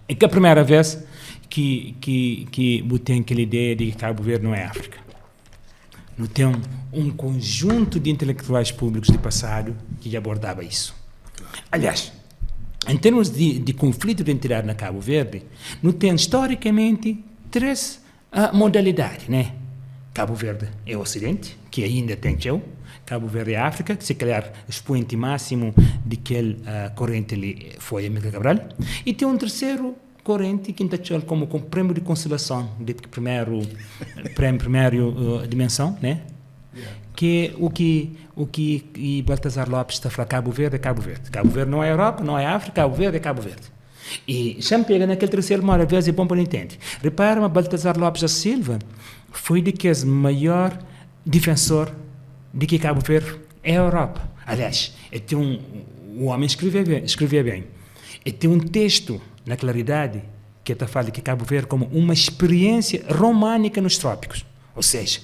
É que a primeira vez que tem aquela ideia de que Cabo Verde não é África. Não tem um conjunto de intelectuais públicos de passado que abordava isso. Aliás, em termos de conflito de identidade na Cabo Verde, não tem historicamente três modalidades, né? Cabo Verde é o Ocidente, que ainda tem eu. Cabo Verde é África, que se calhar o expoente máximo daquele corrente ali foi Amílcar Cabral. E tem um terceiro corrente que está como prêmio de consolação de primeira dimensão, né? Que o que Baltazar Lopes está a falar, Cabo Verde é Cabo Verde. Cabo Verde não é Europa, não é África, Cabo Verde é Cabo Verde. E já me pega naquele terceiro modo, às vezes é bom para entender. Repara, mas Baltazar Lopes da Silva foi de que é o maior defensor de que Cabo Verde é a Europa. Aliás, o homem escrevia bem. E tem um texto na Claridade que está falando que Cabo Verde como uma experiência românica nos trópicos. Ou seja,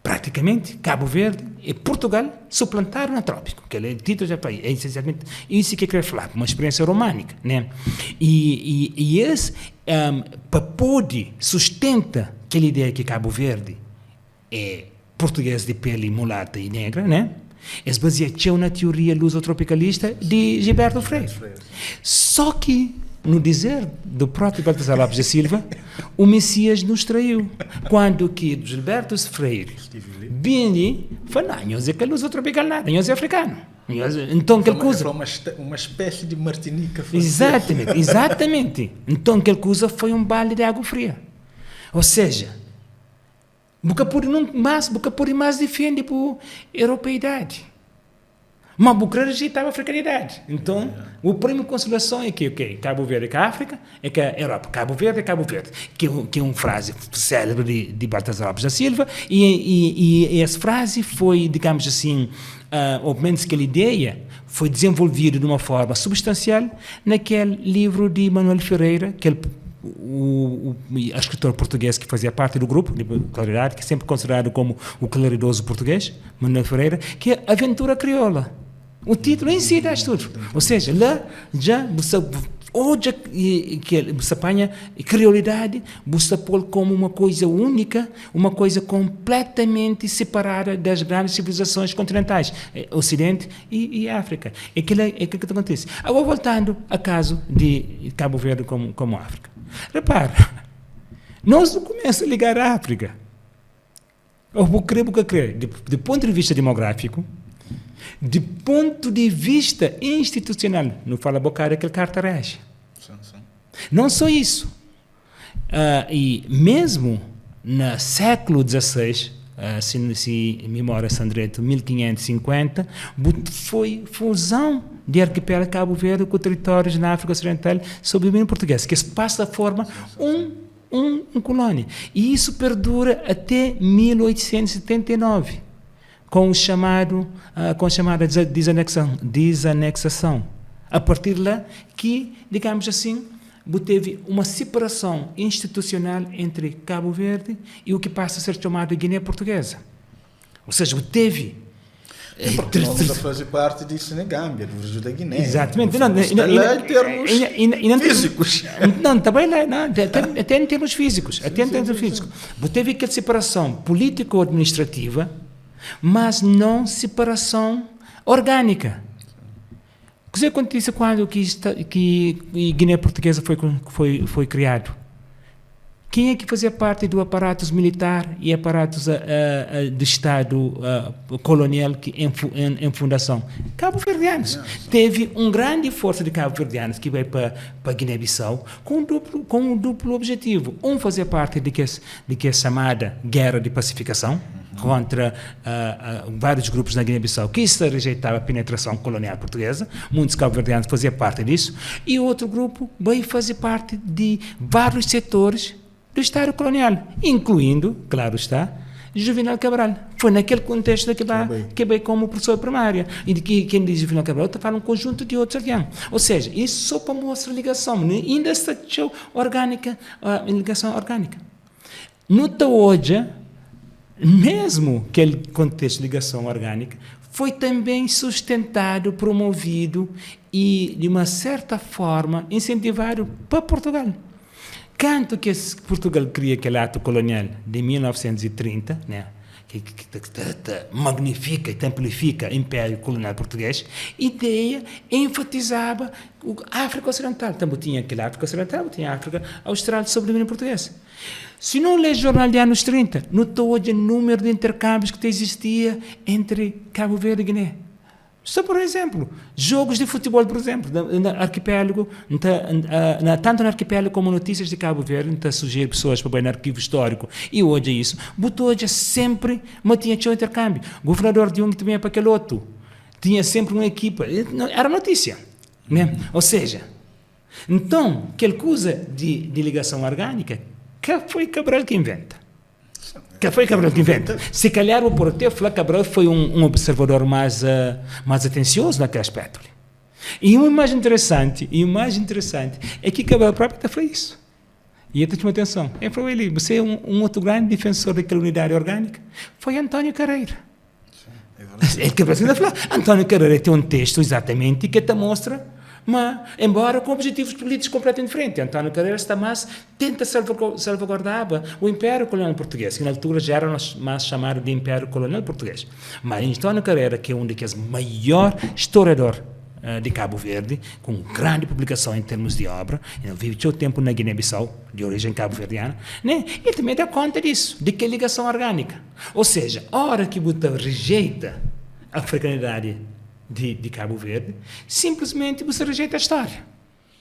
praticamente Cabo Verde e Portugal suplantaram no trópico, que é o título já para é essencialmente isso que eu quero falar, uma experiência românica, né? E esse para poder sustenta aquela ideia que Cabo Verde é português de pele mulata e negra, né? É baseado na teoria lusotropicalista de Gilberto Freire. Só que, no dizer do próprio Baltazar Lopes da Silva, o Messias nos traiu. Quando que Gilberto Freire bem falou, não, nós é que lusotropical nada, nós é africano. Então, que coisa... uma espécie de Martinica. Exatamente. Então, que coisa foi um balde de água fria. Ou seja, Bucapuri mais defende por europeidade. Mas Bucapuri rejeitava a africanidade. Então, o prêmio de consolação é que Cabo Verde é que a África, é que a Europa. Cabo Verde é Cabo Verde. Que é uma frase célebre de Baltazar Lopes da Silva. E essa frase foi, digamos assim, ou pelo menos aquela ideia, foi desenvolvida de uma forma substancial naquele livro de Manuel Ferreira, que o escritor português que fazia parte do grupo de Claridade, que é sempre considerado como o claridoso português, Manuel Ferreira, que é Aventura Crioula. O título em si dá tudo. Ou seja, lá já hoje que você apanha criolidade, você pôr como uma coisa única, uma coisa completamente separada das grandes civilizações continentais, Ocidente e África. É que acontece. Agora, voltando ao caso de Cabo Verde como África. Repara, nós não começamos a ligar a África. Eu creio, de ponto de vista demográfico, de ponto de vista institucional, não fala bocada que ele carta rege. Não só isso. E mesmo no século XVI, se memória Sandreto, 1550, foi fusão de arquipélago Cabo Verde com territórios na África Ocidental sob o domínio português, que se passa a forma uma colônia. E isso perdura até 1879, com a chamada desanexação. A partir de lá que, digamos assim, teve uma separação institucional entre Cabo Verde e o que passa a ser chamado de Guiné Portuguesa. Ou seja, teve... Porque nós a fazer parte de Senegâmbia, do Rio da Guiné. Exatamente. Está lá em termos físicos. Não, também lá, até em termos físicos. Teve aquela separação político-administrativa, mas não separação orgânica. O que acontece quando que Guiné Portuguesa foi criado? Quem é que fazia parte do aparato militar e aparatos do Estado colonial em fundação? Cabo-Verdianos. Teve uma grande força de cabo-verdianos que veio para Guiné-Bissau com um duplo objetivo. Fazia parte de que é chamada Guerra de Pacificação, contra vários grupos na Guiné-Bissau que se rejeitava a penetração colonial portuguesa. Muitos cabo-verdianos faziam parte disso. E outro grupo veio fazer parte de vários setores do Estado colonial, incluindo, claro está, Juvenal Cabral. Foi naquele contexto que veio como professor primária. E de que quem diz Juvenal Cabral está falando um conjunto de outros aliados. Ou seja, isso só para mostrar a ligação, ainda está ligação orgânica. Nota hoje, mesmo aquele contexto de ligação orgânica, foi também sustentado, promovido e, de uma certa forma, incentivaram para Portugal. Quanto que Portugal cria aquele ato colonial de 1930, né? que magnifica e templifica o Império Colonial Português, ideia enfatizava a África Ocidental. Também tinha aquela África Ocidental, tinha a África Austral sob domínio português. Se não lê jornal de anos 30, notou o número de intercâmbios que existia entre Cabo Verde e Guiné. Só por exemplo, jogos de futebol, por exemplo, no arquipélago, tanto no arquipélago como notícias de Cabo Verde, sugere pessoas para ir no arquivo histórico, e hoje é isso. Botoja sempre mantinha o intercâmbio. O governador de um que vinha para aquele outro, tinha sempre uma equipa, era notícia. Né? Ou seja, então, aquela coisa de ligação orgânica, que foi Cabral que inventa. Que foi Cabral que inventa. Se calhar o Porteu falar Cabral foi um observador mais atencioso naquele aspecto. E o mais interessante é que Cabral próprio fez isso. E eu tenho atenção. Ele falou ali, você é um outro grande defensor daquela unidade orgânica. Foi António Carreira. É que Cabral falou, António Carreira tem um texto exatamente que te mostra, mas, embora com objetivos políticos completamente diferentes. António Carreira tenta salvaguardar o Império Colonial Português, que na altura já era mais chamado de Império Colonial Português. Mas António Carreira, que é um dos maiores historiadores de Cabo Verde, com grande publicação em termos de obra, ele viveu tempo na Guiné-Bissau, de origem cabo-verdiana, né? E também dá conta disso, de que é ligação orgânica. Ou seja, a hora que você rejeita a africanidade de Cabo Verde, simplesmente você rejeita a história.